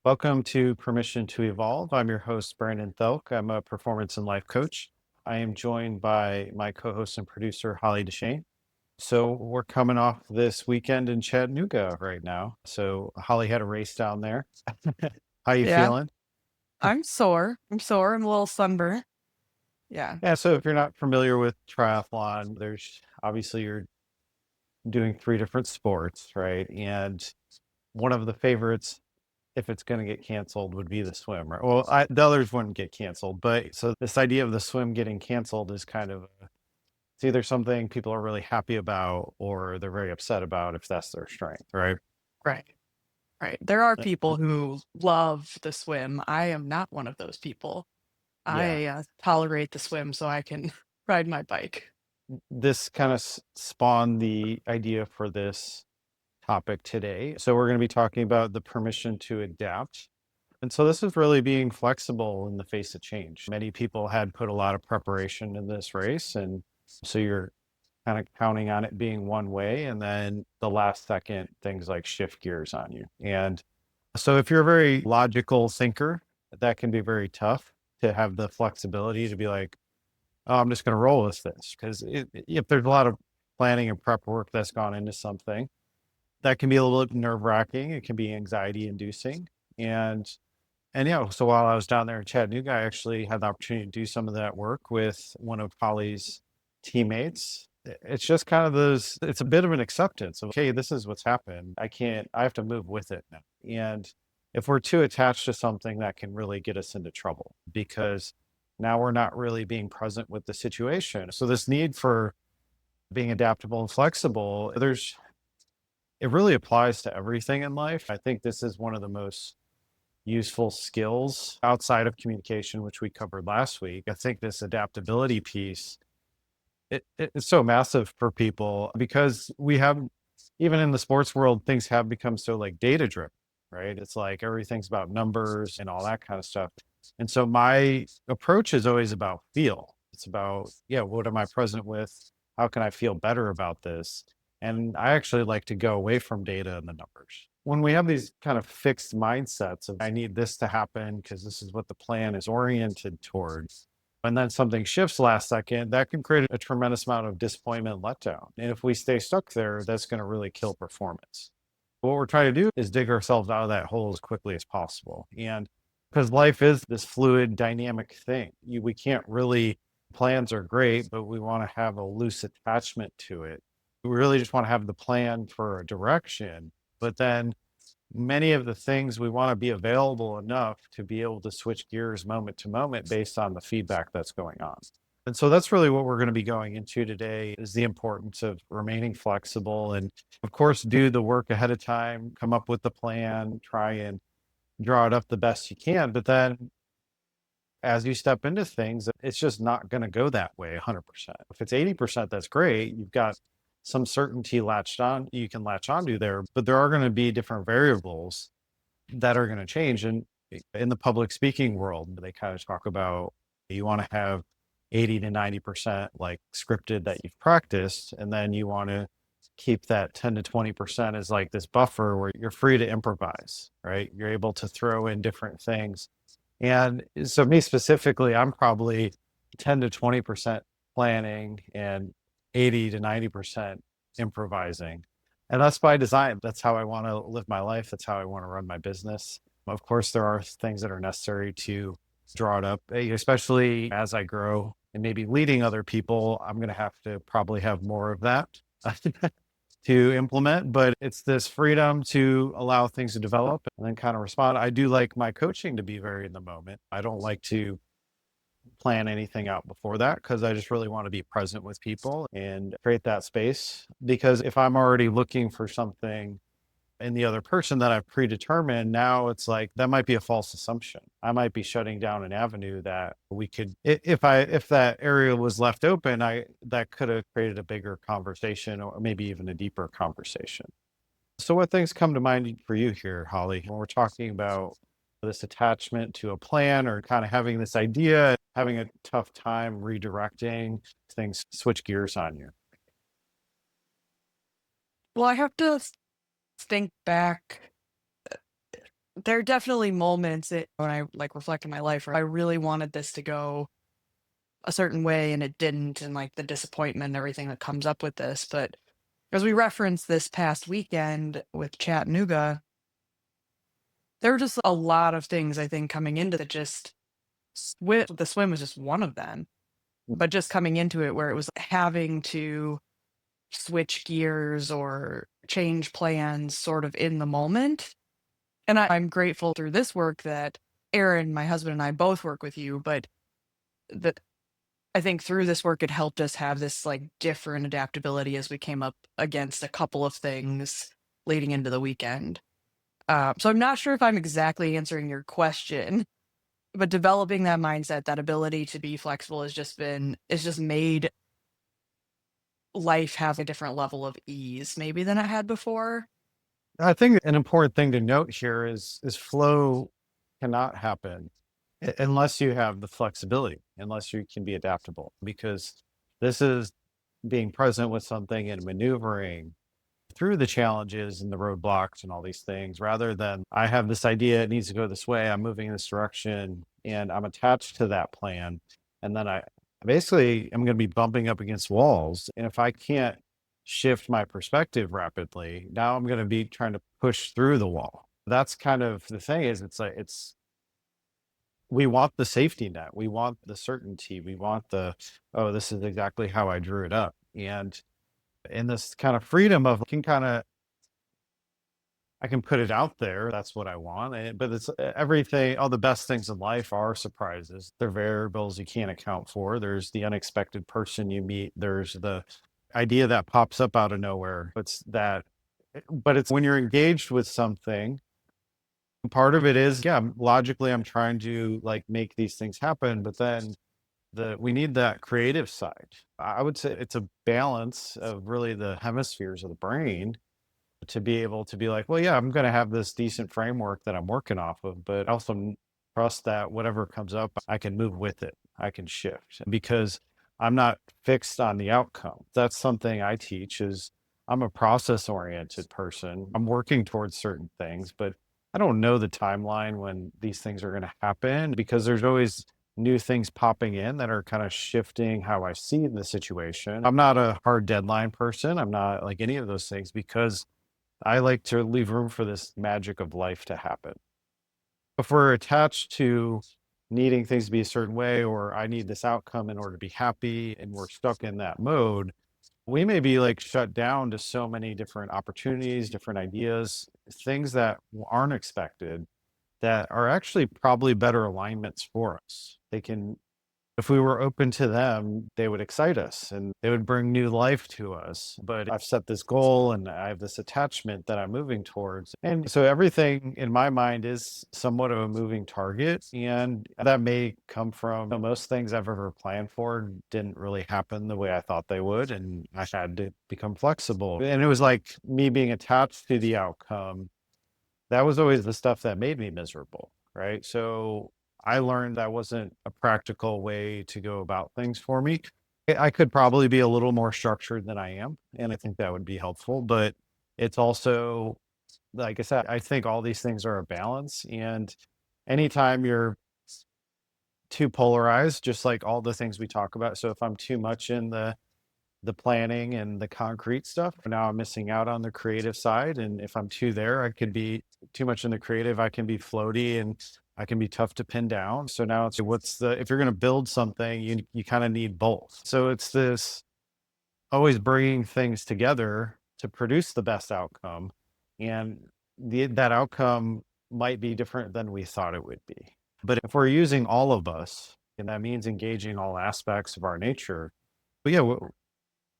Welcome to Permission to Evolve. I'm your host, Brandon Thielk. I'm a performance and life coach. I am joined by my co host and producer, Holly Deschenes. So, we're coming off this weekend in Chattanooga right now. So, Holly had a race down there. How you Yeah, feeling? I'm sore. I'm a little sunburned. Yeah. Yeah, so if you're not familiar with triathlon, there's obviously you're doing three different sports, right? And one of the favorites if it's going to get canceled would be the swim, right? Well, the others wouldn't get canceled, but so this idea of the swim getting canceled is kind of it's either something people are really happy about or they're very upset about if that's their strength, right? Right. Right. There are Uh, people who love the swim. I am not one of those people. Yeah, I tolerate the swim so I can ride my bike. this kind of spawned the idea for this topic today. So we're going to be talking about the permission to adapt. And so this is really being flexible in the face of change. Many people had put a lot of preparation in this race, and so you're kind of counting on it being one way, and then the last second things like shift gears on you. And so if you're a very logical thinker, that can be very tough to have the flexibility to be like, oh, I'm just going to roll with this. Because if there's a lot of planning and prep work that's gone into something, that can be a little bit nerve wracking. It can be anxiety inducing. And yeah, so while I was down there in Chattanooga, I actually had the opportunity to do some of that work with one of Holly's teammates. It's just kind of it's a bit of an acceptance of, okay, this is what's happened. I have to move with it now. And if we're too attached to something, that can really get us into trouble because now we're not really being present with the situation. So this need for being adaptable and flexible, it really applies to everything in life. I think this is one of the most useful skills outside of communication, which we covered last week. I think this adaptability piece, it's so massive for people because we have, even in the sports world, things have become so like data driven, right? It's like everything's about numbers and all that kind of stuff. And so my approach is always about feel. It's about, yeah, what am I present with? How can I feel better about this? And I actually like to go away from data and the numbers. When we have these kind of fixed mindsets of, I need this to happen because this is what the plan is oriented towards, and then something shifts last second, that can create a tremendous amount of disappointment and letdown. And if we stay stuck there, that's going to really kill performance. What we're trying to do is dig ourselves out of that hole as quickly as possible. And because life is this fluid, dynamic thing, we can't really, plans are great, but we want to have a loose attachment to it. We really just want to have the plan for a direction, but then many of the things we want to be available enough to be able to switch gears moment to moment based on the feedback that's going on. And so that's really what we're going to be going into today is the importance of remaining flexible and of course do the work ahead of time, come up with the plan, try and draw it up the best you can, but then as you step into things, it's just not going to go that way 100%. If it's 80%, that's great. You've got some certainty latched on, you can latch onto there, but there are going to be different variables that are going to change. And in the public speaking world, they kind of talk about you want to have 80 to 90% like scripted that you've practiced. And then you want to keep that 10 to 20% as like this buffer where you're free to improvise, right? You're able to throw in different things. And so, me specifically, I'm probably 10 to 20% planning and 80 to 90% improvising. And that's by design. That's how I want to live my life. That's how I want to run my business. Of course, there are things that are necessary to draw it up, especially as I grow and maybe leading other people. I'm going to have to probably have more of that to implement, but it's this freedom to allow things to develop and then kind of respond. I do like my coaching to be very in the moment. I don't like to plan anything out before that because I just really want to be present with people and create that space. Because if I'm already looking for something in the other person that I've predetermined, now it's like that might be a false assumption. I might be shutting down an avenue that we could, if that area was left open, I that could have created a bigger conversation or maybe even a deeper conversation. So, what things come to mind for you here, Holly, when we're talking about this attachment to a plan or kind of having this idea, having a tough time redirecting things, switch gears on you? Well, I have to think back. There are definitely moments when I like reflect on my life where I really wanted this to go a certain way and it didn't, and like the disappointment and everything that comes up with this. But as we referenced this past weekend with Chattanooga, there were just a lot of things I think coming into that just the swim was just one of them. But just coming into it where it was having to switch gears or change plans sort of in the moment. And I'm grateful through this work that Aaron, my husband, and I both work with you, but that I think through this work, it helped us have this like different adaptability as we came up against a couple of things leading into the weekend. So I'm not sure if I'm exactly answering your question, but developing that mindset, that ability to be flexible it's just made life have a different level of ease maybe than it had before. I think an important thing to note here is flow cannot happen unless you have the flexibility, unless you can be adaptable, because this is being present with something and maneuvering through the challenges and the roadblocks and all these things, rather than I have this idea, it needs to go this way, I'm moving in this direction, and I'm attached to that plan. And then I basically am going to be bumping up against walls. And if I can't shift my perspective rapidly, now I'm going to be trying to push through the wall. That's kind of the thing is it's like we want the safety net. We want the certainty. We want the, oh, this is exactly how I drew it up. And in this kind of freedom of can kind of I can put it out there. That's what I want. But it's everything. All the best things in life are surprises. They're variables you can't account for. There's the unexpected person you meet. There's the idea that pops up out of nowhere. It's that, but it's when you're engaged with something. Part of it is, yeah, logically, I'm trying to like make these things happen. But then we need that creative side. I would say it's a balance of really the hemispheres of the brain to be able to be like, well, yeah, I'm going to have this decent framework that I'm working off of, but also trust that whatever comes up, I can move with it. I can shift because I'm not fixed on the outcome. That's something I teach is I'm a process oriented person. I'm working towards certain things, but I don't know the timeline when these things are going to happen because there's always new things popping in that are kind of shifting how I see the situation. I'm not a hard deadline person. I'm not like any of those things because I like to leave room for this magic of life to happen. If we're attached to needing things to be a certain way, or I need this outcome in order to be happy, and we're stuck in that mode, we may be like shut down to so many different opportunities, different ideas, things that aren't expected that are actually probably better alignments for us. They can if we were open to them, they would excite us and they would bring new life to us. But I've set this goal and I have this attachment that I'm moving towards. And so everything in my mind is somewhat of a moving target. And that may come from most things I've ever planned for didn't really happen the way I thought they would. And I had to become flexible. And it was like me being attached to the outcome. That was always the stuff that made me miserable. Right. So I learned that wasn't a practical way to go about things for me. I could probably be a little more structured than I am, and I think that would be helpful. But it's also, like I said, I think all these things are a balance. And anytime you're too polarized, just like all the things we talk about. So if I'm too much in the planning and the concrete stuff, now I'm missing out on the creative side. And if I'm too there, I could be too much in the creative. I can be floaty and I can be tough to pin down. So now it's what's the if you're going to build something, you kind of need both. So it's this always bringing things together to produce the best outcome, and that outcome might be different than we thought it would be. But if we're using all of us, and that means engaging all aspects of our nature, but yeah,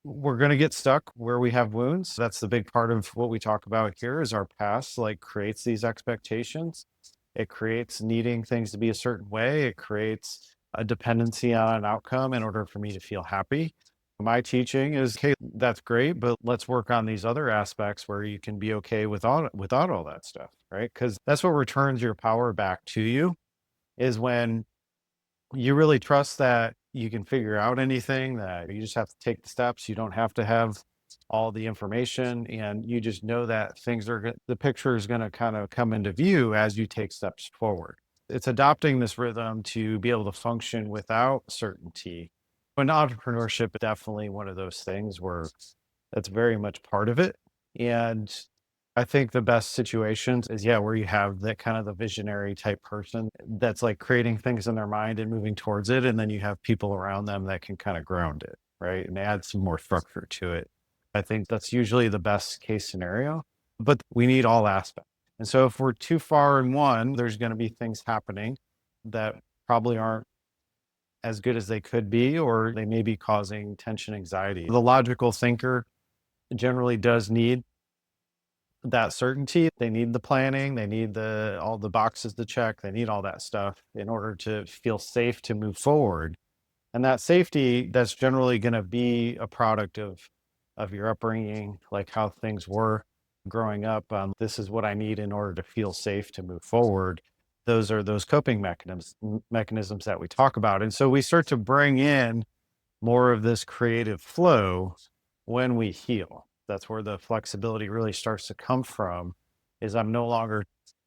we're going to get stuck where we have wounds. That's the big part of what we talk about here is our past like creates these expectations. It creates needing things to be a certain way. It creates a dependency on an outcome in order for me to feel happy. My teaching is, hey, that's great, but let's work on these other aspects where you can be okay without all that stuff, right? Because that's what returns your power back to you is when you really trust that you can figure out anything, that you just have to take the steps. You don't have to have all the information, and you just know that the picture is going to kind of come into view as you take steps forward. It's adopting this rhythm to be able to function without certainty. And entrepreneurship is definitely one of those things where that's very much part of it. And I think the best situations is, yeah, where you have that kind of the visionary type person that's like creating things in their mind and moving towards it. And then you have people around them that can kind of ground it, right? And add some more structure to it. I think that's usually the best case scenario, but we need all aspects. And so if we're too far in one, there's going to be things happening that probably aren't as good as they could be, or they may be causing tension, anxiety. The logical thinker generally does need that certainty. They need the planning, they need all the boxes to check, they need all that stuff in order to feel safe to move forward. And that safety, that's generally going to be a product of your upbringing, like how things were growing up. This is what I need in order to feel safe to move forward. Those are those coping mechanisms that we talk about. And so we start to bring in more of this creative flow when we heal. That's where the flexibility really starts to come from, is I'm no longer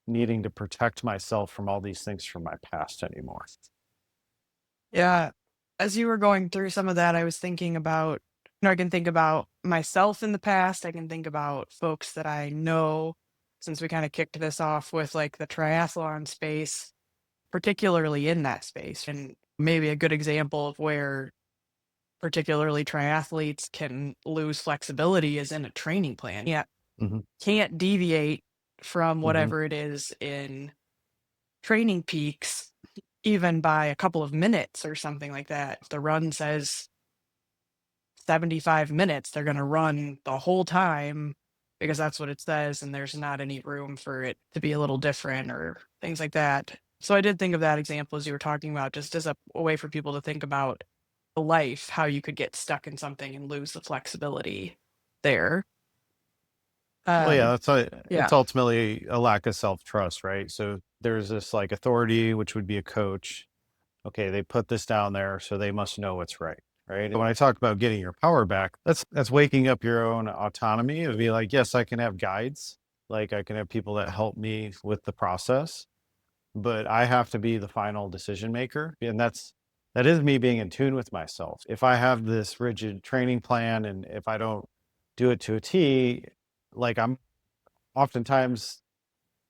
needing to protect myself from all these things from my past anymore. Yeah. As you were going through some of that, I was thinking about, I can think about myself in the past. I can think about folks that I know, since we kind of kicked this off with like the triathlon space, particularly in that space. And maybe a good example of where particularly triathletes can lose flexibility is in a training plan. Yeah. Hmm. Can't deviate from Hmm. whatever it is in training peaks, even by a couple of minutes or something like that. If the run says 75 minutes, they're going to run the whole time because that's what it says, and there's not any room for it to be a little different or things like that. So I did think of that example as you were talking about, just as a way for people to think about life, how you could get stuck in something and lose the flexibility there. Well, yeah, it's Yeah. ultimately a lack of self trust, right? So there's this like authority, which would be a coach. Okay, they put this down there, so they must know what's right, right? And when I talk about getting your power back, that's waking up your own autonomy. It would be like, yes, I can have guides, like I can have people that help me with the process, but I have to be the final decision maker. And that is me being in tune with myself. If I have this rigid training plan and if I don't do it to a T, like I'm oftentimes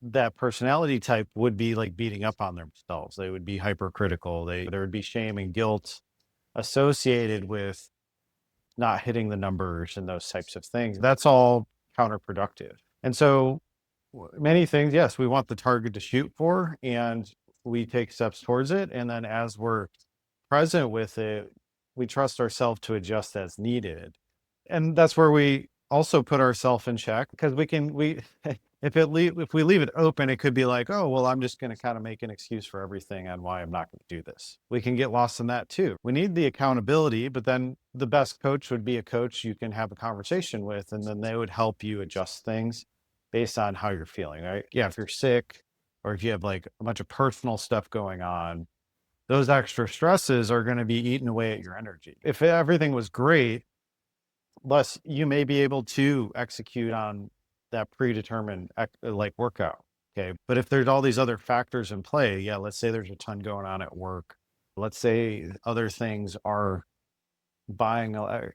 that personality type would be like beating up on themselves. They would be hypercritical. There would be shame and guilt associated with not hitting the numbers and those types of things. That's all counterproductive. And so many things, yes, we want the target to shoot for and we take steps towards it. And then as we're present with it, we trust ourselves to adjust as needed. And that's where we also put ourselves in check because we if we leave it open, it could be like, oh, well, I'm just going to kind of make an excuse for everything on why I'm not going to do this. We can get lost in that too. We need the accountability, but then the best coach would be a coach you can have a conversation with, and then they would help you adjust things based on how you're feeling, right? Yeah, if you're sick or if you have like a bunch of personal stuff going on, those extra stresses are going to be eating away at your energy. If everything was great, less you may be able to execute on that predetermined like workout. Okay. But if there's all these other factors in play, yeah, let's say there's a ton going on at work. Let's say other things are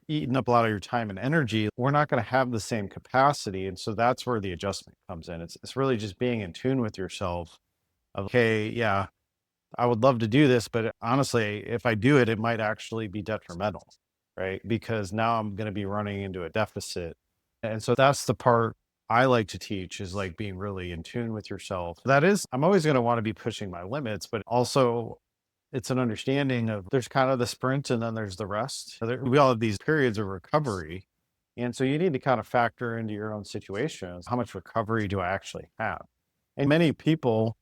eating up a lot of your time and energy. We're not going to have the same capacity. And so that's where the adjustment comes in. It's really just being in tune with yourself. Okay. Yeah, I would love to do this, but honestly, if I do it, it might actually be detrimental, right? Because now I'm going to be running into a deficit. And so that's the part I like to teach is like being really in tune with yourself. That is, I'm always going to want to be pushing my limits, but also it's an understanding of there's kind of the sprint and then there's the rest. We all have these periods of recovery. And so you need to kind of factor into your own situations. How much recovery do I actually have? And many people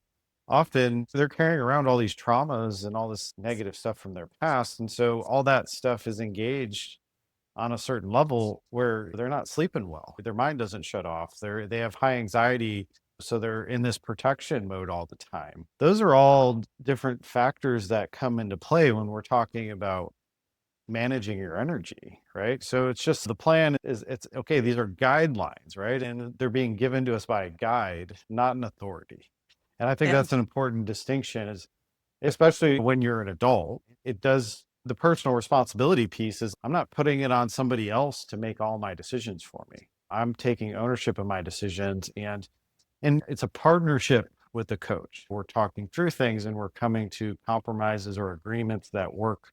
often they're carrying around all these traumas and all this negative stuff from their past. And so all that stuff is engaged on a certain level where they're not sleeping well. Their mind doesn't shut off. They have high anxiety. So they're in this protection mode all the time. Those are all different factors that come into play when we're talking about managing your energy, right? So it's just the plan is it's okay, these are guidelines, right? And they're being given to us by a guide, not an authority. And I think Yeah. that's an important distinction is especially when you're an adult, it does the personal responsibility piece is I'm not putting it on somebody else to make all my decisions for me. I'm taking ownership of my decisions and it's a partnership with the coach. We're talking through things and we're coming to compromises or agreements that work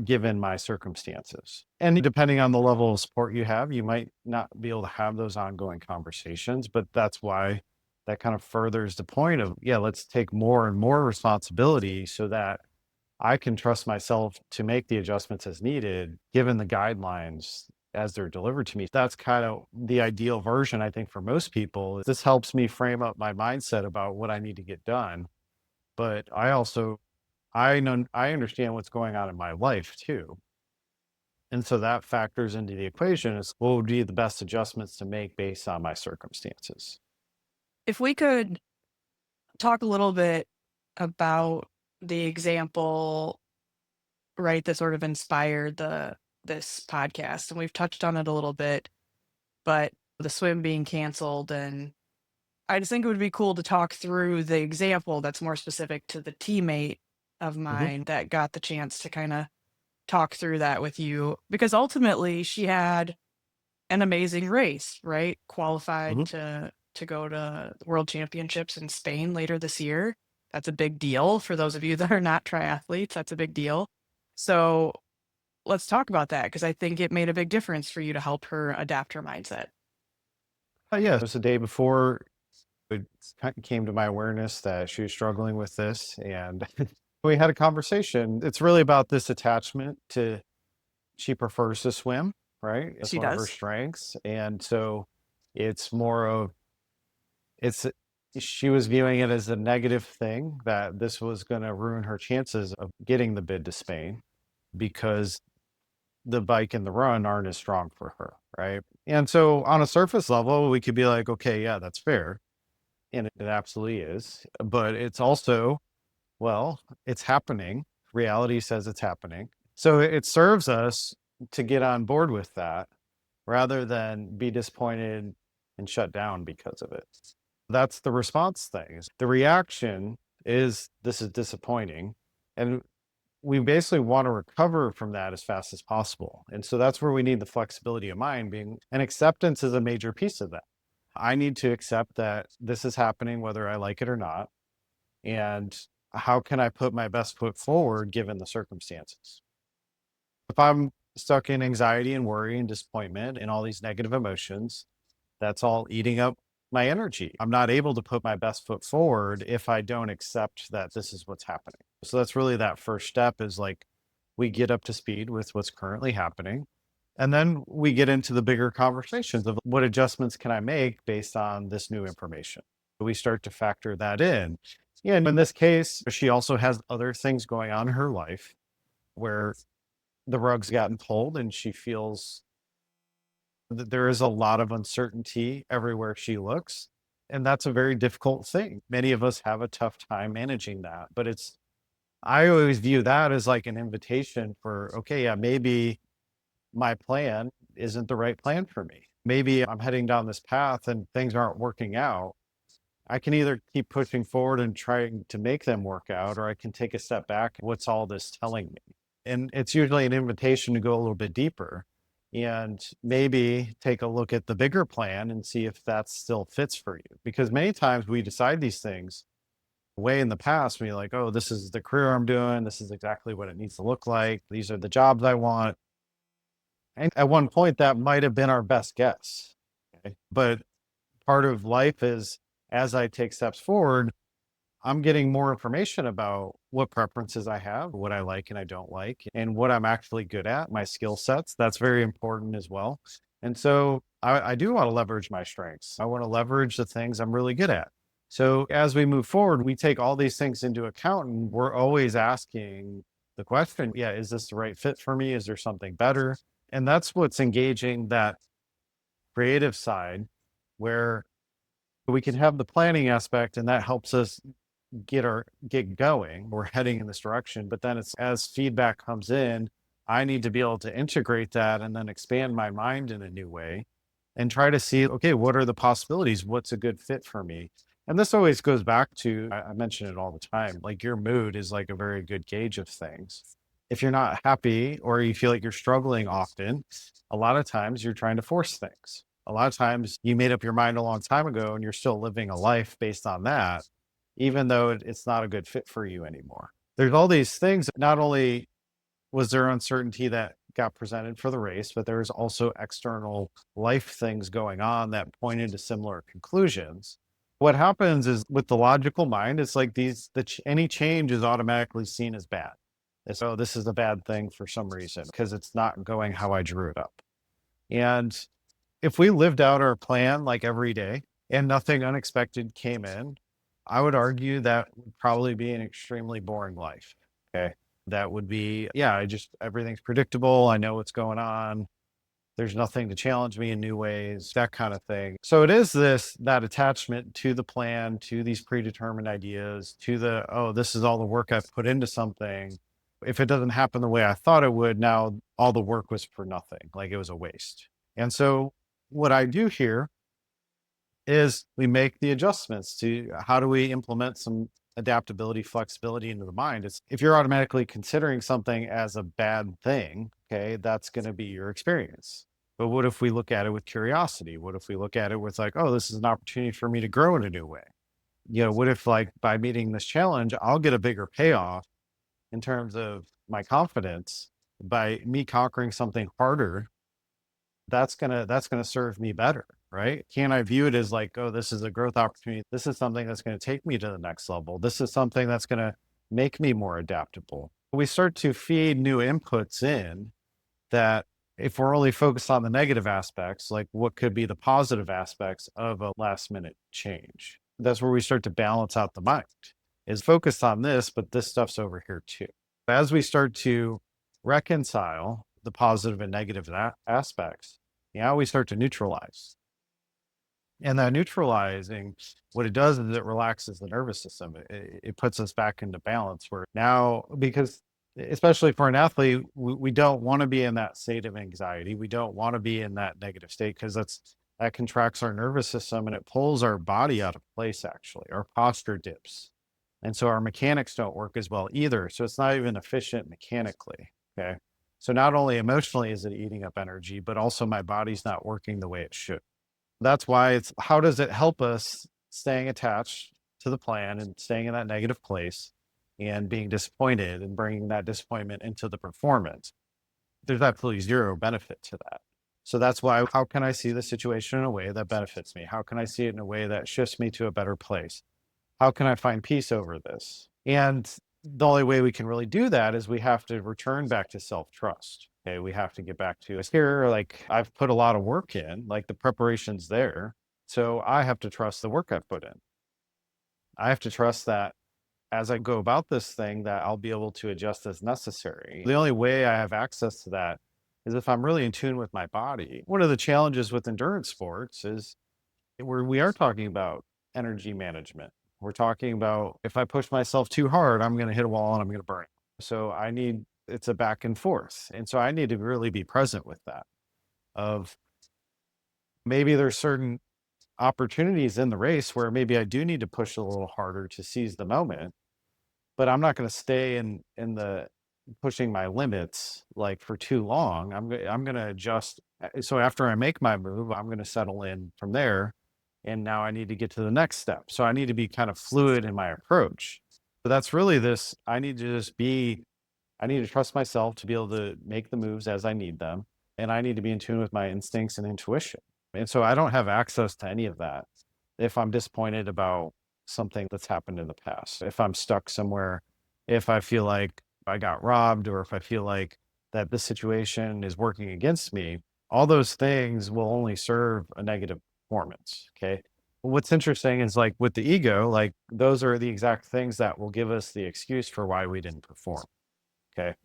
given my circumstances. And depending on the level of support you have, you might not be able to have those ongoing conversations, but that's why that kind of furthers the point of, yeah, let's take more and more responsibility so that I can trust myself to make the adjustments as needed, given the guidelines as they're delivered to me. That's kind of the ideal version, I think, for most people. This helps me frame up my mindset about what I need to get done. But I also I know I understand what's going on in my life too. And so that factors into the equation is what would be the best adjustments to make based on my circumstances. If we could talk a little bit about the example, right, that sort of inspired this podcast, and we've touched on it a little bit, but the swim being canceled, and I just think it would be cool to talk through the example that's more specific to the teammate of Hmm. mine that got the chance to kinda talk through that with you, because ultimately she had an amazing race, right? Qualified Hmm. to go to the World Championships in Spain later this year. That's a big deal for those of you that are not triathletes, that's a big deal. So, let's talk about that because I think it made a big difference for you to help her adapt her mindset. Yeah, it was the day before it came to my awareness that she was struggling with this. And we had a conversation. It's really about this attachment to, she prefers to swim, right? It's She one of her does. strengths. And so it's more of, it's, she was viewing it as a negative thing that this was going to ruin her chances of getting the bid to Spain because the bike and the run aren't as strong for her, right? And so on a surface level, we could be like, okay, yeah, that's fair. And it absolutely is. But it's also, well, it's happening. Reality says it's happening. So it serves us to get on board with that rather than be disappointed and shut down because of it. That's the response things. The reaction is this is disappointing. And we basically want to recover from that as fast as possible. And so that's where we need the flexibility of mind being, and acceptance is a major piece of that. I need to accept that this is happening, whether I like it or not. And how can I put my best foot forward given the circumstances? If I'm stuck in anxiety and worry and disappointment and all these negative emotions, that's all eating up my energy. I'm not able to put my best foot forward if I don't accept that this is what's happening. So that's really that first step is like we get up to speed with what's currently happening. And then we get into the bigger conversations of what adjustments can I make based on this new information. We start to factor that in. Yeah, and in this case, she also has other things going on in her life where the rug's gotten pulled and she feels there is a lot of uncertainty everywhere she looks. And that's a very difficult thing. Many of us have a tough time managing that. But it's, I always view that as like an invitation for, okay, yeah, maybe my plan isn't the right plan for me. Maybe I'm heading down this path and things aren't working out. I can either keep pushing forward and trying to make them work out, or I can take a step back. What's all this telling me? And it's usually an invitation to go a little bit deeper and maybe take a look at the bigger plan and see if that still fits for you. Because many times we decide these things way in the past, we're like, oh, this is the career I'm doing. This is exactly what it needs to look like. These are the jobs I want. And at one point, that might have been our best guess. Okay? But part of life is as I take steps forward, I'm getting more information about what preferences I have, what I like and I don't like, and what I'm actually good at, my skill sets. That's very important as well. And so I do want to leverage my strengths. I want to leverage the things I'm really good at. So as we move forward, we take all these things into account and we're always asking the question, yeah, is this the right fit for me? Is there something better? And that's what's engaging that creative side where we can have the planning aspect and that helps us get going. We're heading in this direction, but then it's as feedback comes in, I need to be able to integrate that and then expand my mind in a new way and try to see, okay, what are the possibilities? What's a good fit for me? And this always goes back to, I mention it all the time, like your mood is like a very good gauge of things. If you're not happy or you feel like you're struggling often, a lot of times you're trying to force things. A lot of times you made up your mind a long time ago and you're still living a life based on that, even though it's not a good fit for you anymore. There's all these things. Not only was there uncertainty that got presented for the race, but there was also external life things going on that pointed to similar conclusions. What happens is with the logical mind, it's like any change is automatically seen as bad. So this is a bad thing for some reason because it's not going how I drew it up. And if we lived out our plan like every day and nothing unexpected came in, I would argue that would probably be an extremely boring life. Okay. That would be, yeah, everything's predictable. I know what's going on. There's nothing to challenge me in new ways, that kind of thing. So it is that attachment to the plan, to these predetermined ideas, to oh, this is all the work I've put into something. If it doesn't happen the way I thought it would, now all the work was for nothing, like it was a waste. And so what I do here is we make the adjustments to how do we implement some adaptability, flexibility into the mind. It's if you're automatically considering something as a bad thing, okay, that's going to be your experience. But what if we look at it with curiosity? What if we look at it with like, oh, this is an opportunity for me to grow in a new way? What if like by meeting this challenge, I'll get a bigger payoff in terms of my confidence by me conquering something harder that's gonna serve me better, right? Can I view it as like, oh, this is a growth opportunity? This is something that's gonna take me to the next level. This is something that's gonna make me more adaptable. We start to feed new inputs in that if we're only focused on the negative aspects, like what could be the positive aspects of a last minute change? That's where we start to balance out the mind is focused on this, but this stuff's over here too. As we start to reconcile the positive and negative aspects, we start to neutralize. And that neutralizing, what it does is it relaxes the nervous system. It puts us back into balance where now, because especially for an athlete, we don't want to be in that state of anxiety. We don't want to be in that negative state because that contracts our nervous system and it pulls our body out of place, actually. Our posture dips. And so our mechanics don't work as well either. So it's not even efficient mechanically. Okay. So not only emotionally is it eating up energy, but also my body's not working the way it should. That's why it's how does it help us staying attached to the plan and staying in that negative place and being disappointed and bringing that disappointment into the performance? There's absolutely zero benefit to that. So that's why, how can I see the situation in a way that benefits me? How can I see it in a way that shifts me to a better place? How can I find peace over this? And the only way we can really do that is we have to return back to self-trust. Okay, we have to get back to it's here. Like I've put a lot of work in, like the preparation's there. So I have to trust the work I've put in. I have to trust that as I go about this thing, that I'll be able to adjust as necessary. The only way I have access to that is if I'm really in tune with my body. One of the challenges with endurance sports is where we are talking about energy management. We're talking about if I push myself too hard, I'm going to hit a wall and I'm going to burn. So it's a back and forth. And so I need to really be present with that of maybe there's certain opportunities in the race where maybe I do need to push a little harder to seize the moment, but I'm not going to stay in the pushing my limits like for too long. I'm going to adjust. So after I make my move, I'm going to settle in from there. And now I need to get to the next step. So I need to be kind of fluid in my approach. But that's really this. I need to trust myself to be able to make the moves as I need them. And I need to be in tune with my instincts and intuition. And so I don't have access to any of that if I'm disappointed about something that's happened in the past. If I'm stuck somewhere, if I feel like I got robbed, or if I feel like that this situation is working against me, all those things will only serve a negative performance. Okay. What's interesting is like with the ego, like those are the exact things that will give us the excuse for why we didn't perform. Okay.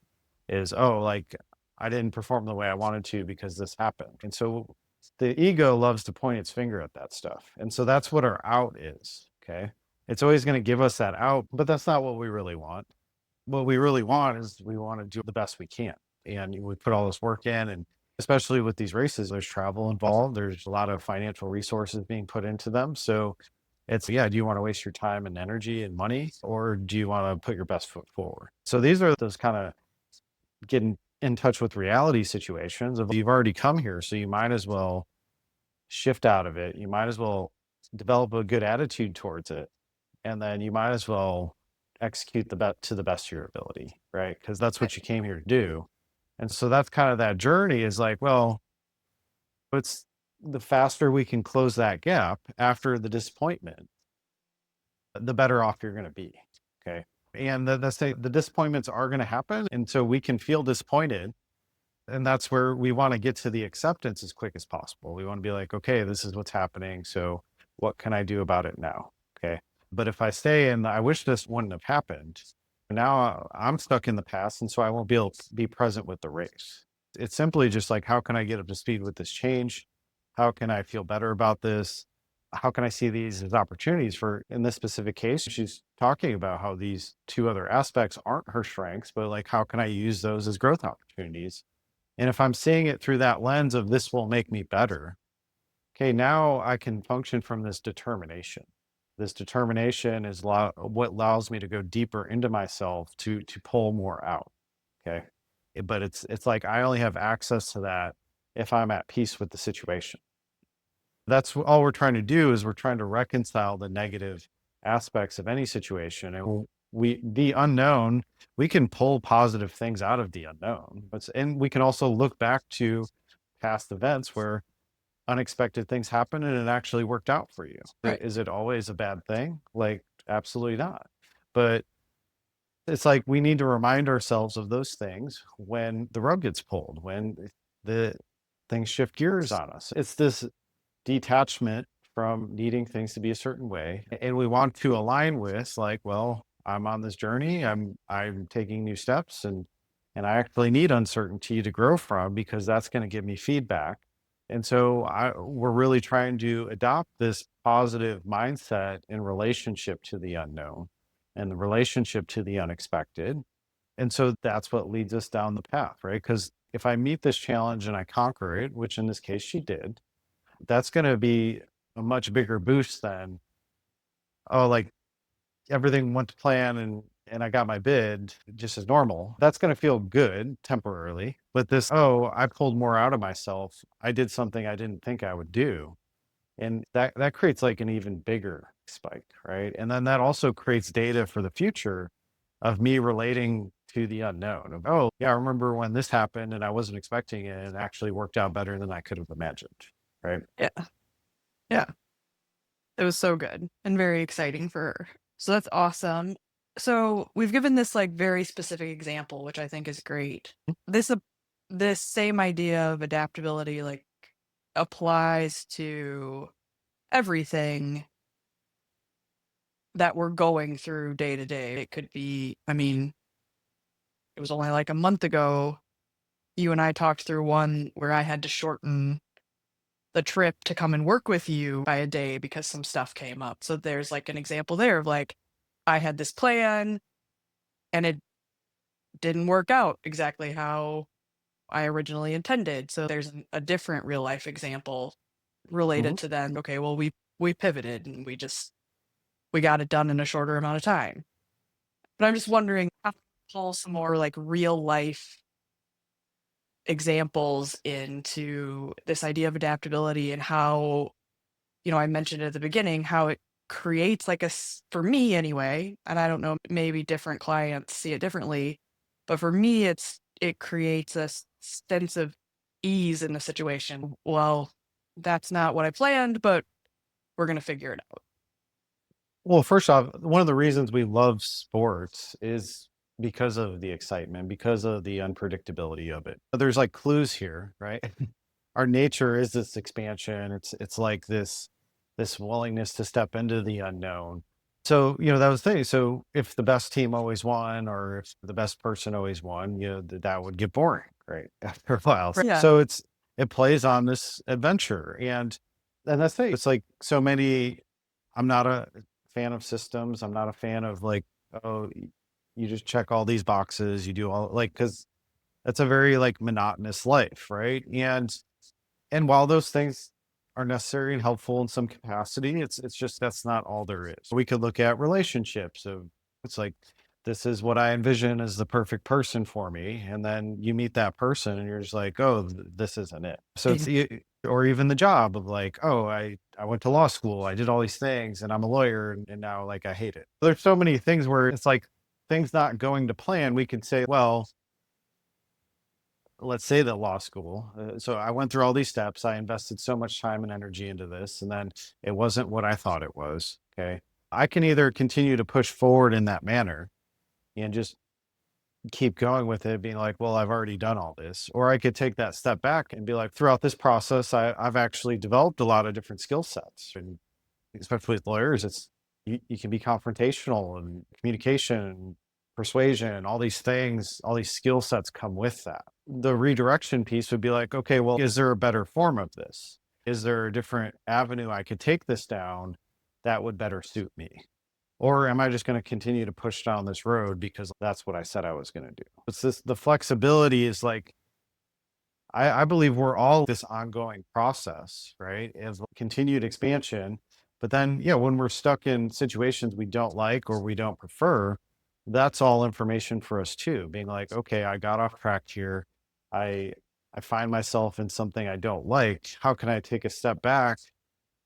Is, oh, like I didn't perform the way I wanted to because this happened. And so the ego loves to point its finger at that stuff. And so that's what our out is. Okay. It's always going to give us that out, but that's not what we really want. What we really want is we want to do the best we can. and we put all this work in. And especially with these races, there's travel involved. There's a lot of financial resources being put into them. So it's, yeah, do you want to waste your time and energy and money, or do you want to put your best foot forward? So these are those kind of getting in touch with reality situations of you've already come here. So you might as well shift out of it. You might as well develop a good attitude towards it. And then you might as well execute to the best of your ability, right? Because that's Right. what you came here to do. And so that's kind of that journey is like, well, it's the faster we can close that gap after the disappointment, the better off you're going to be. Okay. And the disappointments are going to happen. And so we can feel disappointed. And that's where we want to get to the acceptance as quick as possible. We want to be like, okay, this is what's happening. So what can I do about it now? Okay. But if I stay and I wish this wouldn't have happened, now I'm stuck in the past. And so I won't be able to be present with the race. It's simply just like, how can I get up to speed with this change? How can I feel better about this? How can I see these as opportunities for, in this specific case, she's talking about how these two other aspects aren't her strengths, but like, how can I use those as growth opportunities? And if I'm seeing it through that lens of this will make me better, okay, now I can function from this determination. This determination is what allows me to go deeper into myself to pull more out. Okay. But it's like I only have access to that if I'm at peace with the situation. That's all we're trying to do is we're trying to reconcile the negative aspects of any situation. And the unknown, we can pull positive things out of the unknown, and we can also look back to past events where unexpected things happen and it actually worked out for you. Right. Is it always a bad thing? Like, absolutely not. But it's like we need to remind ourselves of those things when the rug gets pulled, when the things shift gears on us. It's this detachment from needing things to be a certain way, and we want to align with like, well, I'm on this journey, I'm taking new steps, and I actually need uncertainty to grow from because that's going to give me feedback. And so we're really trying to adopt this positive mindset in relationship to the unknown and the relationship to the unexpected. And so that's what leads us down the path, right? Because if I meet this challenge and I conquer it, which in this case she did, that's gonna be a much bigger boost than, oh, like, everything went to plan and I got my bid just as normal. That's gonna feel good temporarily, but this, "Oh, I pulled more out of myself. I did something I didn't think I would do." And that creates, like, an even bigger spike, right? And then that also creates data for the future of me relating to the unknown of, "Oh, yeah, I remember when this happened and I wasn't expecting it, and it actually worked out better than I could have imagined." Right? Yeah. Yeah. It was so good and very exciting for her. So that's awesome. So we've given this like very specific example, which I think is great. This this same idea of adaptability like applies to everything that we're going through day to day. It could be, I mean, it was only like a month ago you and I talked through one where I had to shorten the trip to come and work with you by a day because some stuff came up. So there's like an example there of like I had this plan and it didn't work out exactly how I originally intended. So there's a different real life example Mhm. related to then, okay, well we pivoted and we got it done in a shorter amount of time. But I'm just wondering how to pull some more like real life examples into this idea of adaptability and how, you know, I mentioned at the beginning how it creates like for me anyway, and I don't know, maybe different clients see it differently, but for me, it creates a sense of ease in the situation. Well, that's not what I planned, but we're gonna figure it out. Well, first off, one of the reasons we love sports is because of the excitement, because of the unpredictability of it. There's like clues here, right? Our nature is this expansion. It's like this willingness to step into the unknown. So, that was the thing. So if the best team always won or if the best person always won, that would get boring, right? After a while. Right. Yeah. So it plays on this adventure. And that's the thing. It's like so many, I'm not a fan of systems. I'm not a fan of like, oh, you just check all these boxes, you do all like, because That's a very like monotonous life, right? And while those things are necessary and helpful in some capacity, it's just that's not all there is. We could look at relationships of it's like this is what I envision as the perfect person for me, and then you meet that person and you're just like, oh, this isn't it. So it's or even the job of like, oh, I went to law school, I did all these things, and I'm a lawyer, and now like I hate it. There's so many things where it's like things not going to plan. We could say, well, let's say that law school. So I went through all these steps. I invested so much time and energy into this, and then it wasn't what I thought it was. Okay. I can either continue to push forward in that manner and just keep going with it, being like, well, I've already done all this. Or I could take that step back and be like, throughout this process, I've actually developed a lot of different skill sets. And especially with lawyers, you can be confrontational and communication, persuasion, all these things, all these skill sets come with that. The redirection piece would be like, okay, well, is there a better form of this? Is there a different avenue I could take this down that would better suit me? Or am I just going to continue to push down this road because that's what I said I was going to do? It's this, the flexibility is like, I believe we're all this ongoing process, right? Of continued expansion. But then, yeah, when we're stuck in situations we don't like or we don't prefer, that's all information for us too. Being like, okay, I got off track here. I I find myself in something I don't like. How can I take a step back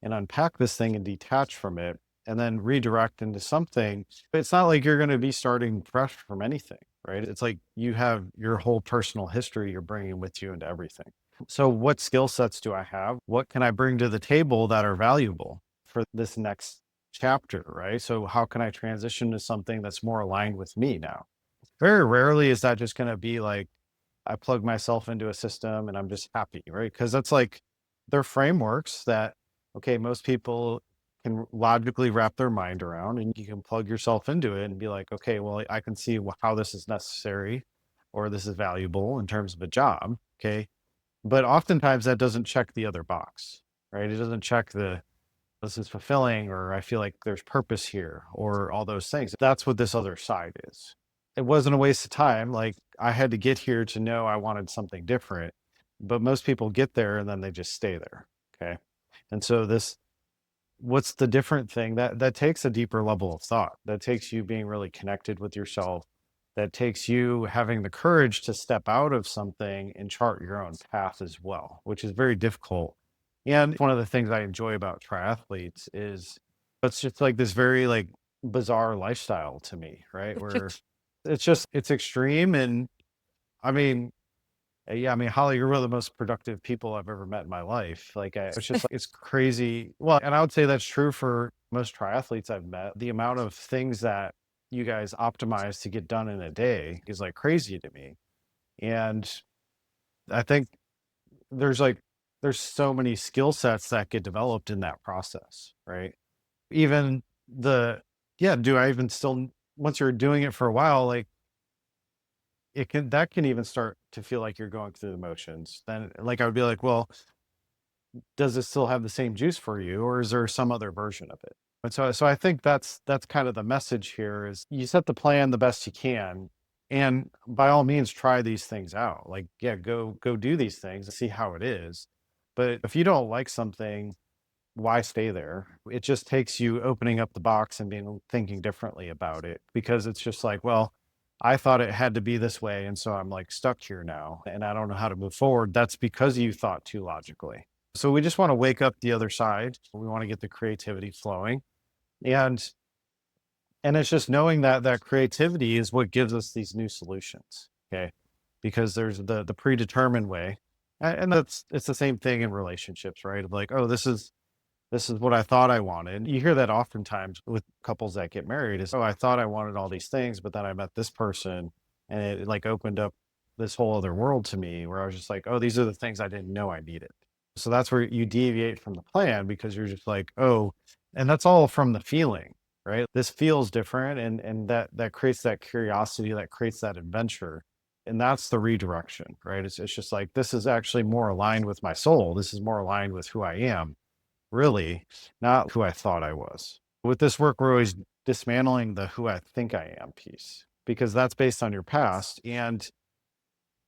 and unpack this thing and detach from it and then redirect into something? It's not like you're going to be starting fresh from anything, right? It's like you have your whole personal history you're bringing with you into everything. So, what skill sets do I have? What can I bring to the table that are valuable for this next chapter, right? So, how can I transition to something that's more aligned with me now? Very rarely is that just going to be like, I plug myself into a system and I'm just happy, right? Because that's like they're frameworks that, okay, most people can logically wrap their mind around, and you can plug yourself into it and be like, okay, well, I can see how this is necessary or this is valuable in terms of a job. Okay. But oftentimes that doesn't check the other box, right? It doesn't check the this is fulfilling or I feel like there's purpose here or all those things. That's what this other side is. It wasn't a waste of time. Like I had to get here to know I wanted something different, but most people get there and then they just stay there. Okay. And so this what's the different thing that takes a deeper level of thought. That takes you being really connected with yourself. That takes you having the courage to step out of something and chart your own path as well, which is very difficult. And one of the things I enjoy about triathletes is it's just like this very like bizarre lifestyle to me, right? Where it's just it's extreme. And I mean, yeah, I mean, Holly, you're one of the most productive people I've ever met in my life. Like, it's just, it's crazy. Well, and I would say that's true for most triathletes I've met. The amount of things that you guys optimize to get done in a day is like crazy to me. And I think there's like, there's so many skill sets that get developed in that process, right? Even the, yeah, do I even still, once you're doing it for a while, like, it can that can even start to feel like you're going through the motions. Then like I would be like, well, does it still have the same juice for you or is there some other version of it? And so I think that's kind of the message here is you set the plan the best you can and by all means try these things out. Like yeah, go do these things and see how it is. But if you don't like something, why stay there? It just takes you opening up the box and being thinking differently about it because it's just like, well, I thought it had to be this way. And so I'm like stuck here now and I don't know how to move forward. That's because you thought too logically. So we just want to wake up the other side. We want to get the creativity flowing. And and it's just knowing that that creativity is what gives us these new solutions. Okay. Because there's the predetermined way. And that's it's the same thing in relationships, right? Of like, oh, this is what I thought I wanted. You hear that oftentimes with couples that get married is, oh, I thought I wanted all these things, but then I met this person and it like opened up this whole other world to me where I was just like, oh, these are the things I didn't know I needed. So that's where you deviate from the plan because you're just like, oh, and that's all from the feeling, right? This feels different and that creates that curiosity, that creates that adventure. And that's the redirection, right? It's just like this is actually more aligned with my soul. This is more aligned with who I am really, not who I thought I was. With this work, we're always dismantling the who I think I am piece because that's based on your past. And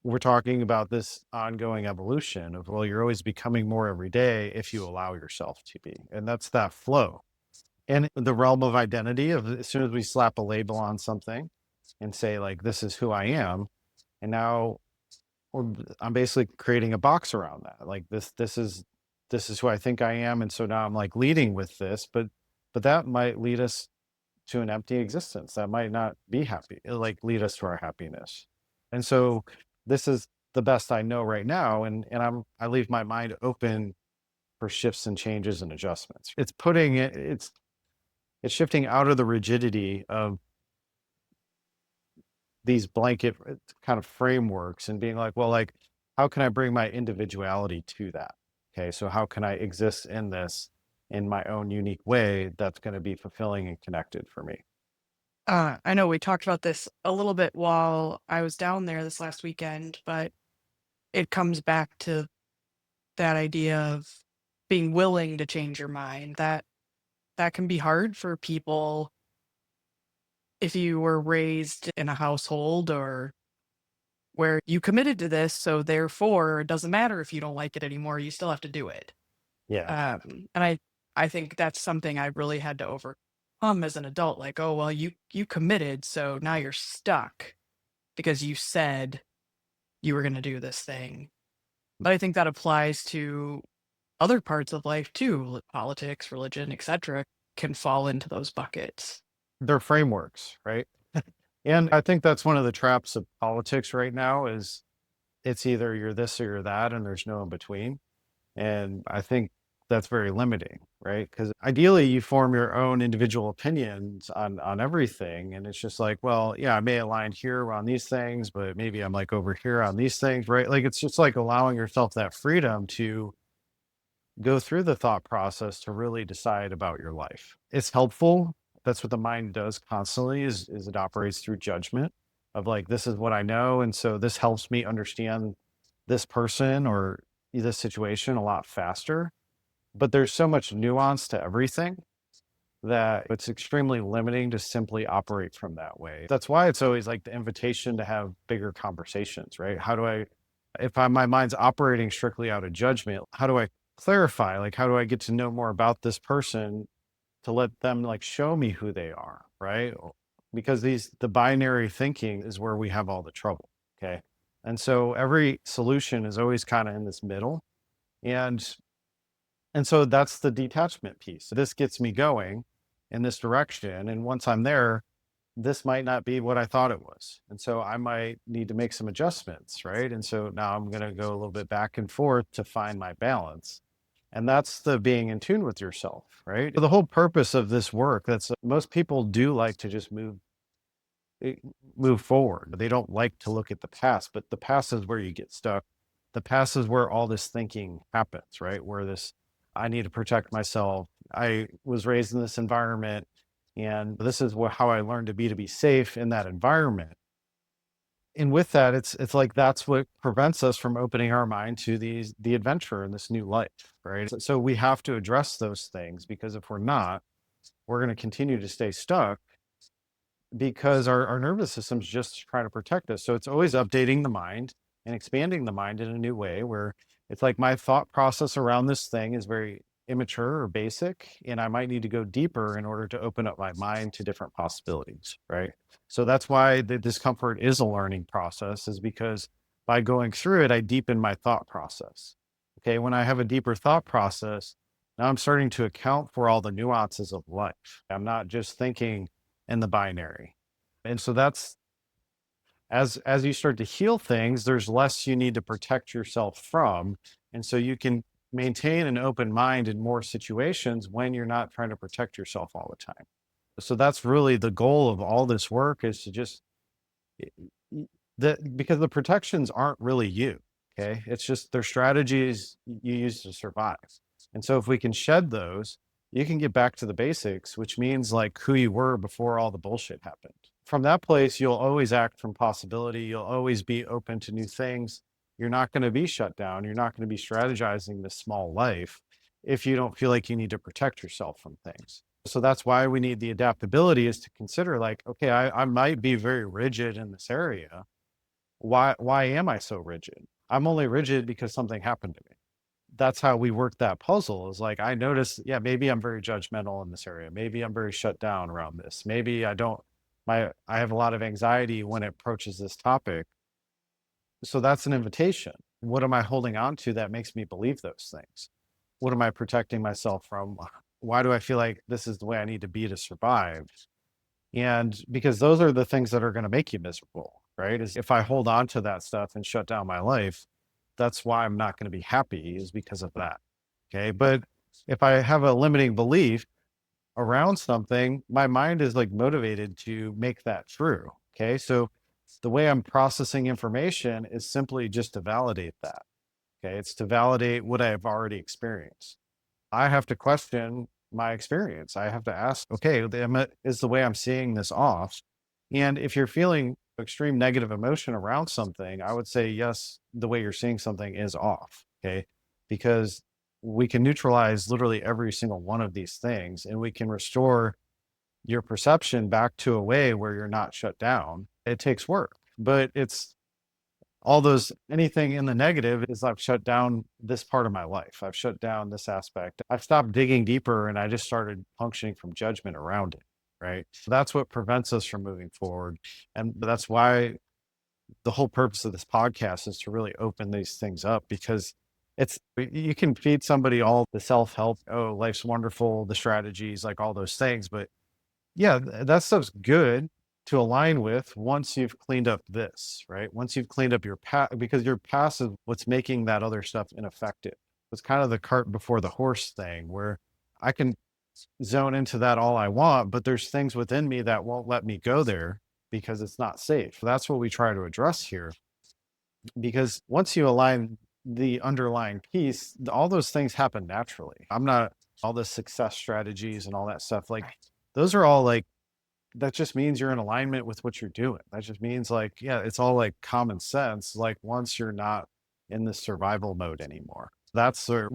we're talking about this ongoing evolution of, well, you're always becoming more every day if you allow yourself to be. And that's that flow. And the realm of identity of as soon as we slap a label on something and say, like, this is who I am. And now I'm basically creating a box around that. Like this is who I think I am. And so now I'm like leading with this, but that might lead us to an empty existence. That might not be happy. It'll like lead us to our happiness. And so this is the best I know right now. And I leave my mind open for shifts and changes and adjustments. It's putting it, it's shifting out of the rigidity of these blanket kind of frameworks and being like, well, like, how can I bring my individuality to that? Okay. So how can I exist in this in my own unique way that's going to be fulfilling and connected for me? I know we talked about this a little bit while I was down there this last weekend, but it comes back to that idea of being willing to change your mind. That can be hard for people if you were raised in a household or where you committed to this, so therefore it doesn't matter if you don't like it anymore, you still have to do it. Yeah. And I think that's something I really had to overcome as an adult. Like, oh well, you committed, so now you're stuck because you said you were going to do this thing. But I think that applies to other parts of life too, politics, religion, etc. can fall into those buckets. They're frameworks, right? And I think that's one of the traps of politics right now is it's either you're this or you're that, and there's no in between. And I think that's very limiting, right? Because ideally you form your own individual opinions on everything. And it's just like, well, yeah, I may align here on these things, but maybe I'm like over here on these things, right? Like it's just like allowing yourself that freedom to go through the thought process to really decide about your life. It's helpful. That's what the mind does constantly is it operates through judgment of like, this is what I know. And so this helps me understand this person or this situation a lot faster. But there's so much nuance to everything that it's extremely limiting to simply operate from that way. That's why it's always like the invitation to have bigger conversations, right? How do I, if my mind's operating strictly out of judgment, how do I clarify? Like, how do I get to know more about this person to let them like show me who they are, right? Because the binary thinking is where we have all the trouble. Okay. And so every solution is always kind of in this middle. And so that's the detachment piece. This gets me going in this direction. And once I'm there, this might not be what I thought it was. And so I might need to make some adjustments, right? And so now I'm going to go a little bit back and forth to find my balance. And that's the being in tune with yourself, right? The whole purpose of this work, that's most people do like to just eh, move forward. They don't like to look at the past, but the past is where you get stuck. The past is where all this thinking happens, right? Where this, I need to protect myself. I was raised in this environment, and this is how I learned to be safe in that environment. And with that, it's like that's what prevents us from opening our mind to the adventure in this new life, right? So we have to address those things because if we're not, we're going to continue to stay stuck because our nervous system's just trying to protect us. So it's always updating the mind and expanding the mind in a new way where it's like my thought process around this thing is very immature or basic, and I might need to go deeper in order to open up my mind to different possibilities, right? So that's why the discomfort is a learning process, is because by going through it, I deepen my thought process. Okay, when I have a deeper thought process, now I'm starting to account for all the nuances of life. I'm not just thinking in the binary. And so that's as you start to heal things, there's less you need to protect yourself from. And so you can maintain an open mind in more situations when you're not trying to protect yourself all the time. So that's really the goal of all this work, is to just that, because the protections aren't really you. Okay. It's just they're strategies you use to survive. And so if we can shed those, you can get back to the basics, which means like who you were before all the bullshit happened. From that place, you'll always act from possibility. You'll always be open to new things. You're not going to be shut down. You're not going to be strategizing this small life if you don't feel like you need to protect yourself from things. So that's why we need the adaptability, is to consider like, okay, I might be very rigid in this area, why am I so rigid? I'm only rigid because something happened to me. That's how we work that puzzle is like, I notice, yeah, maybe I'm very judgmental in this area. Maybe I'm very shut down around this. Maybe I don't, I have a lot of anxiety when it approaches this topic. So that's an invitation. What am I holding on to that makes me believe those things? What am I protecting myself from? Why do I feel like this is the way I need to be to survive? And because those are the things that are going to make you miserable, right? Is if I hold on to that stuff and shut down my life, that's why I'm not going to be happy, is because of that. Okay. But if I have a limiting belief around something, my mind is like motivated to make that true. Okay. So the way I'm processing information is simply just to validate that. Okay. It's to validate what I've already experienced. I have to question my experience. I have to ask, okay, is the way I'm seeing this off? And if you're feeling extreme negative emotion around something, I would say, yes, the way you're seeing something is off. Okay. Because we can neutralize literally every single one of these things and we can restore your perception back to a way where you're not shut down. It takes work, but it's all those anything in the negative is I've shut down this part of my life. I've shut down this aspect. I've stopped digging deeper and I just started functioning from judgment around it. Right. So that's what prevents us from moving forward. And that's why the whole purpose of this podcast is to really open these things up because you can feed somebody all the self-help, oh, life's wonderful, the strategies, like all those things. But yeah, that stuff's good to align with once you've cleaned up this, right? Once you've cleaned up your past, because your past is what's making that other stuff ineffective. It's kind of the cart before the horse thing where I can zone into that all I want, but there's things within me that won't let me go there because it's not safe. That's what we try to address here. Because once you align the underlying piece, all those things happen naturally. I'm not all the success strategies and all that stuff. Like those are all like that just means you're in alignment with what you're doing. That just means like, yeah, it's all like common sense. Like once you're not in the survival mode anymore, that's where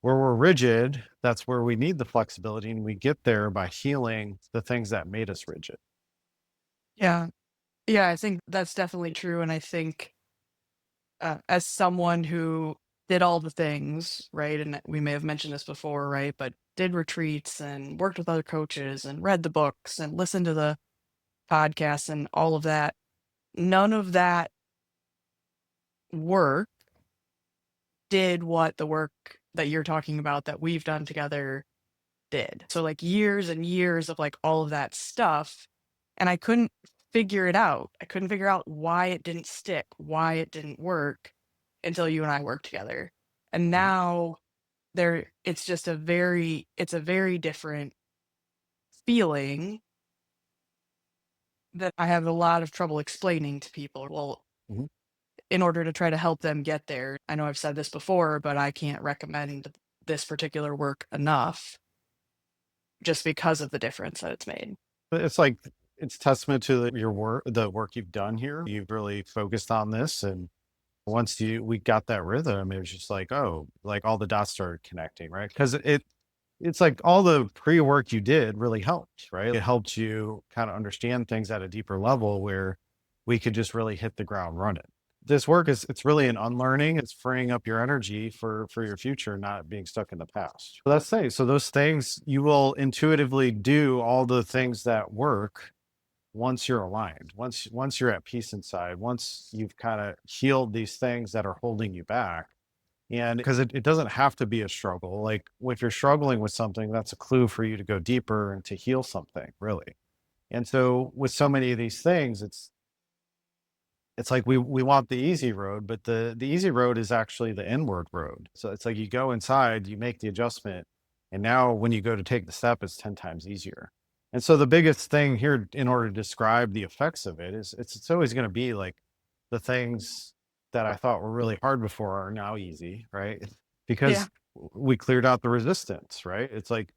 we're rigid. That's where we need the flexibility. And we get there by healing the things that made us rigid. Yeah. Yeah, I think that's definitely true, and I think, as someone who did all the things, right, and we may have mentioned this before, right, but did retreats and worked with other coaches and read the books and listened to the podcasts and all of that, none of that work did what the work that you're talking about that we've done together did. So, like, years and years of, like, all of that stuff, and I couldn't figure it out. I couldn't figure out why it didn't stick, why it didn't work until you and I worked together. And Mhm. now it's a very different feeling that I have a lot of trouble explaining to people. Well, Mhm. in order to try to help them get there. I know I've said this before, but I can't recommend this particular work enough just because of the difference that it's made. It's like it's testament to your work, the work you've done here. You've really focused on this, and once we got that rhythm, it was just like, oh, like all the dots started connecting, right? Because it's like all the pre-work you did really helped, right? It helped you kind of understand things at a deeper level where we could just really hit the ground running. This work is it's really an unlearning. It's freeing up your energy for your future, not being stuck in the past. So that's the thing. So those things you will intuitively do all the things that work once you're aligned, once you're at peace inside, once you've kind of healed these things that are holding you back. And because it doesn't have to be a struggle. Like if you're struggling with something, that's a clue for you to go deeper and to heal something, really. And so with so many of these things, it's like we want the easy road, but the easy road is actually the inward road. So it's like you go inside, you make the adjustment, and now when you go to take the step, it's 10 times easier. And so the biggest thing here in order to describe the effects of it is it's always going to be like the things that I thought were really hard before are now easy, right? Yeah. Because we cleared out the resistance, right? It's like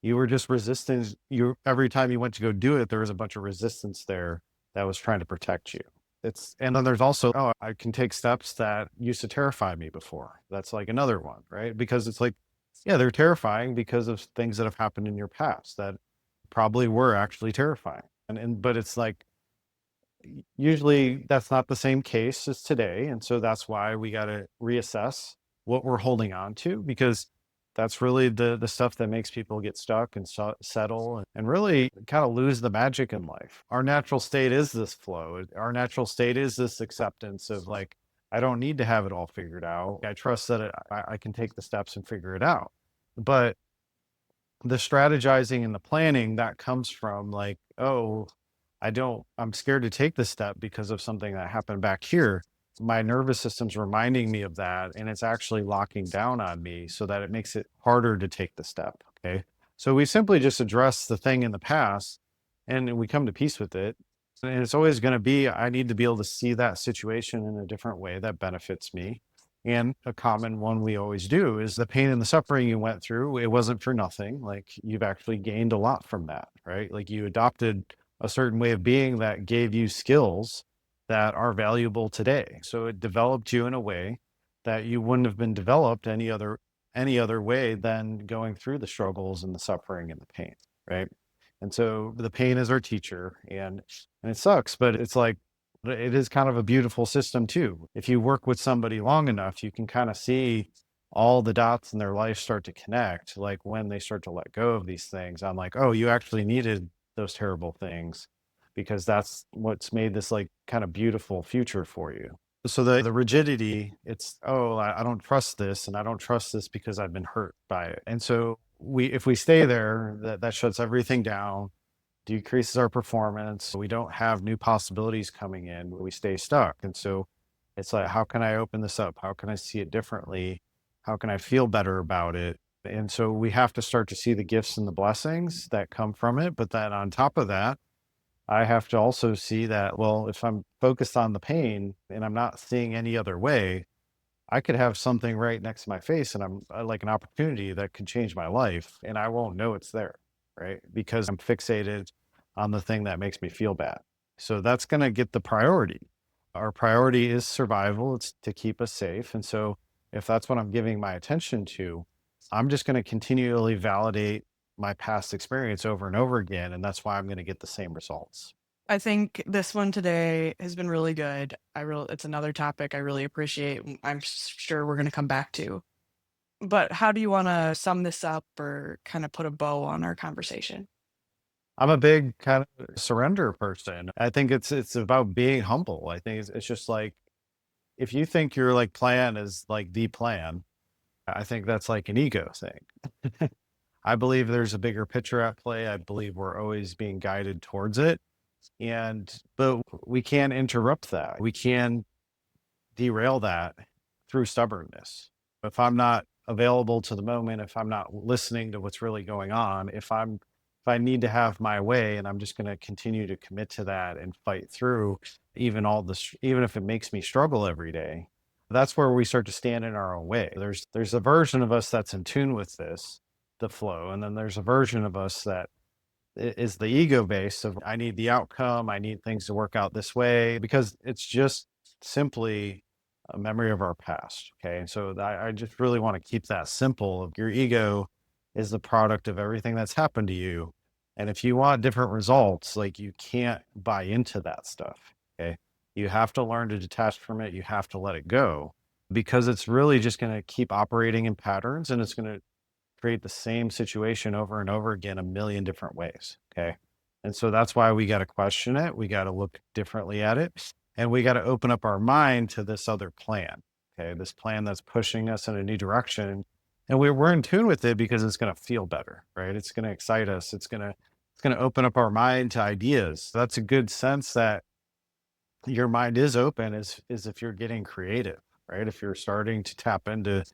you were just resistance. You every time you went to go do it, there was a bunch of resistance there that was trying to protect you. It's and then there's also, oh, I can take steps that used to terrify me before. That's like another one, right? Because it's like, yeah, they're terrifying because of things that have happened in your past that probably were actually terrifying. And but it's like Usually that's not the same case as today. And so that's why we got to reassess what we're holding on to, because that's really the stuff that makes people get stuck and settle and really kind of lose the magic in life. Our natural state is this flow. Our natural state is this acceptance of like, I don't need to have it all figured out. I trust that I can take the steps and figure it out. But the strategizing and the planning that comes from like, oh, I'm scared to take this step because of something that happened back here. My nervous system's reminding me of that, and it's actually locking down on me so that it makes it harder to take the step. Okay. So we simply just address the thing in the past and we come to peace with it. And it's always going to be, I need to be able to see that situation in a different way that benefits me. And a common one we always do is the pain and the suffering you went through, it wasn't for nothing. Like you've actually gained a lot from that, right? Like you adopted a certain way of being that gave you skills that are valuable today. So it developed you in a way that you wouldn't have been developed any other way than going through the struggles and the suffering and the pain, right? And so the pain is our teacher, and it sucks, but it's like it is kind of a beautiful system too. If you work with somebody long enough, you can kind of see all the dots in their life start to connect, like when they start to let go of these things. I'm like, oh, you actually needed those terrible things because that's what's made this like kind of beautiful future for you. So the rigidity, it's, oh, I don't trust this, and I don't trust this because I've been hurt by it. And so if we stay there, that shuts everything down, decreases our performance. We don't have new possibilities coming in. We stay stuck. And so it's like, how can I open this up? How can I see it differently? How can I feel better about it? And so we have to start to see the gifts and the blessings that come from it. But then on top of that, I have to also see that, well, if I'm focused on the pain and I'm not seeing any other way, I could have something right next to my face and I'm like an opportunity that could change my life and I won't know it's there, right? Because I'm fixated on the thing that makes me feel bad. So that's going to get the priority. Our priority is survival, it's to keep us safe. And so if that's what I'm giving my attention to, I'm just going to continually validate my past experience over and over again. And that's why I'm going to get the same results. I think this one today has been really good. It's another topic I really appreciate. I'm sure we're going to come back to. But how do you want to sum this up or kind of put a bow on our conversation? I'm a big kind of surrender person. I think it's about being humble. I think it's just like if you think your like plan is like the plan, I think that's like an ego thing. I believe there's a bigger picture at play. I believe we're always being guided towards it. But we can interrupt that. We can derail that through stubbornness. If I'm not available to the moment, if I'm not listening to what's really going on, if I need to have my way and I'm just going to continue to commit to that and fight through even if it makes me struggle every day, that's where we start to stand in our own way. There's a version of us that's in tune with this, the flow, and then there's a version of us that is the ego base of I need the outcome, I need things to work out this way because it's just simply a memory of our past. Okay. And so I just really want to keep that simple. Your ego is the product of everything that's happened to you. And if you want different results, like you can't buy into that stuff. Okay. You have to learn to detach from it. You have to let it go because it's really just going to keep operating in patterns and it's going to create the same situation over and over again a million different ways. Okay. And so that's why we got to question it. We got to look differently at it. And we got to open up our mind to this other plan. Okay. This plan that's pushing us in a new direction. And we're in tune with it because it's going to feel better, right? It's going to excite us. It's going to open up our mind to ideas. That's a good sense that your mind is open is if you're getting creative, right? If you're starting to tap into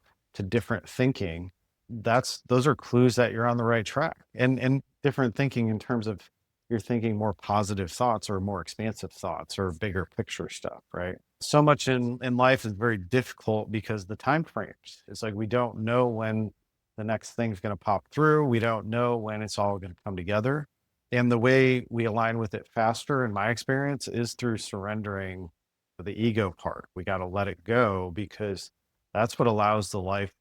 different thinking, those are clues that you're on the right track. And different thinking in terms of you're thinking more positive thoughts or more expansive thoughts or bigger picture stuff, right? So much in life is very difficult because the time frames. It's like we don't know when the next thing's going to pop through. We don't know when it's all going to come together. And the way we align with it faster, in my experience, is through surrendering the ego part. We got to let it go because that's what allows the life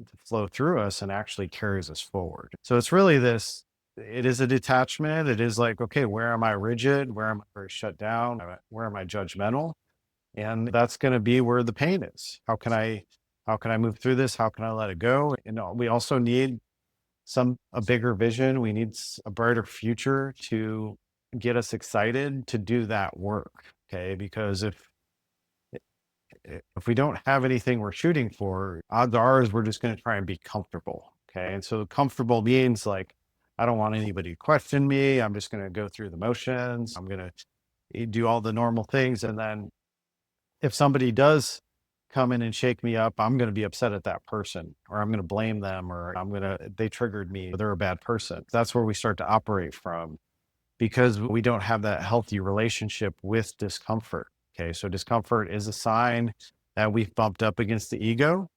to flow through us and actually carries us forward. So it's really this it is a detachment. It is like, okay, where am I rigid? Where am I very shut down? Where am I judgmental? And that's going to be where the pain is. How can I move through this? How can I let it go? We also need a bigger vision. We need a brighter future to get us excited to do that work. Okay. Because if we don't have anything we're shooting for, odds are is we're just going to try and be comfortable. Okay. And so comfortable means like, I don't want anybody to question me. I'm just going to go through the motions. I'm going to do all the normal things. And then if somebody does come in and shake me up, I'm going to be upset at that person, or I'm going to blame them, or they triggered me, or they're a bad person. That's where we start to operate from, because we don't have that healthy relationship with discomfort. Okay. So discomfort is a sign that we've bumped up against the ego.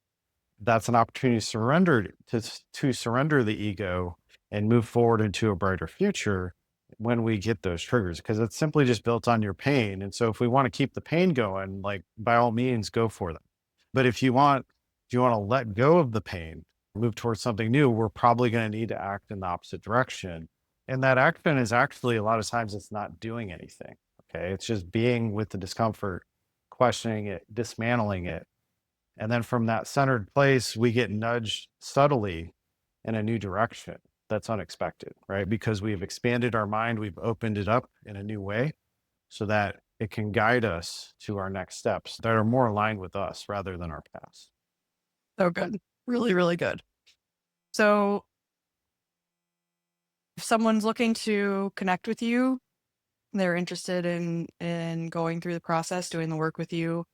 That's an opportunity to surrender the ego and move forward into a brighter future when we get those triggers, because it's simply just built on your pain. And so if we want to keep the pain going, like, by all means go for them. But if you want to let go of the pain, move towards something new, we're probably going to need to act in the opposite direction. And that action is actually, a lot of times, it's not doing anything. Okay. It's just being with the discomfort, questioning it, dismantling it. And then from that centered place, we get nudged subtly in a new direction that's unexpected, right? Because we've expanded our mind, we've opened it up in a new way so that it can guide us to our next steps that are more aligned with us rather than our past. So good. Really, really good. So if someone's looking to connect with you, they're interested in going through the process, doing the work with you,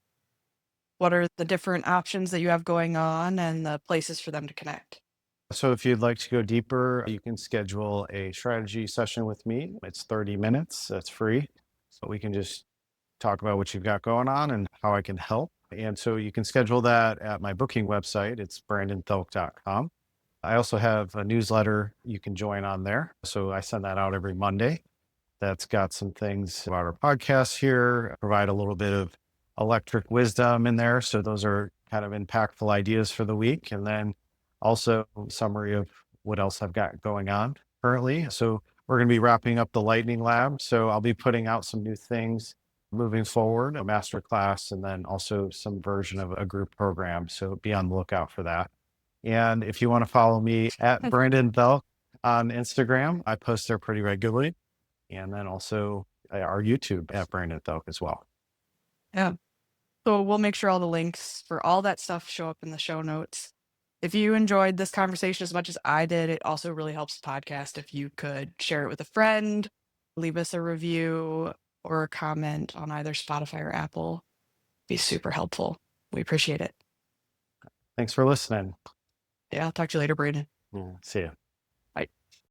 what are the different options that you have going on and the places for them to connect? So if you'd like to go deeper, you can schedule a strategy session with me. It's 30 minutes, it's free. So we can just talk about what you've got going on and how I can help. And so you can schedule that at my booking website. It's brandonthielk.com. I also have a newsletter you can join on there. So I send that out every Monday. That's got some things about our podcast here, provide a little bit of electric wisdom in there. So those are kind of impactful ideas for the week. And then also summary of what else I've got going on currently. So we're going to be wrapping up the Lightning Lab. So I'll be putting out some new things moving forward, a master class, and then also some version of a group program. So be on the lookout for that. And if you want to follow me at Brandon Thielk on Instagram, I post there pretty regularly. And then also our YouTube at Brandon Thielk as well. Yeah. So we'll make sure all the links for all that stuff show up in the show notes. If you enjoyed this conversation as much as I did, it also really helps the podcast if you could share it with a friend, leave us a review or a comment on either Spotify or Apple. Be super helpful. We appreciate it. Thanks for listening. Yeah, I'll talk to you later, Brandon. See you.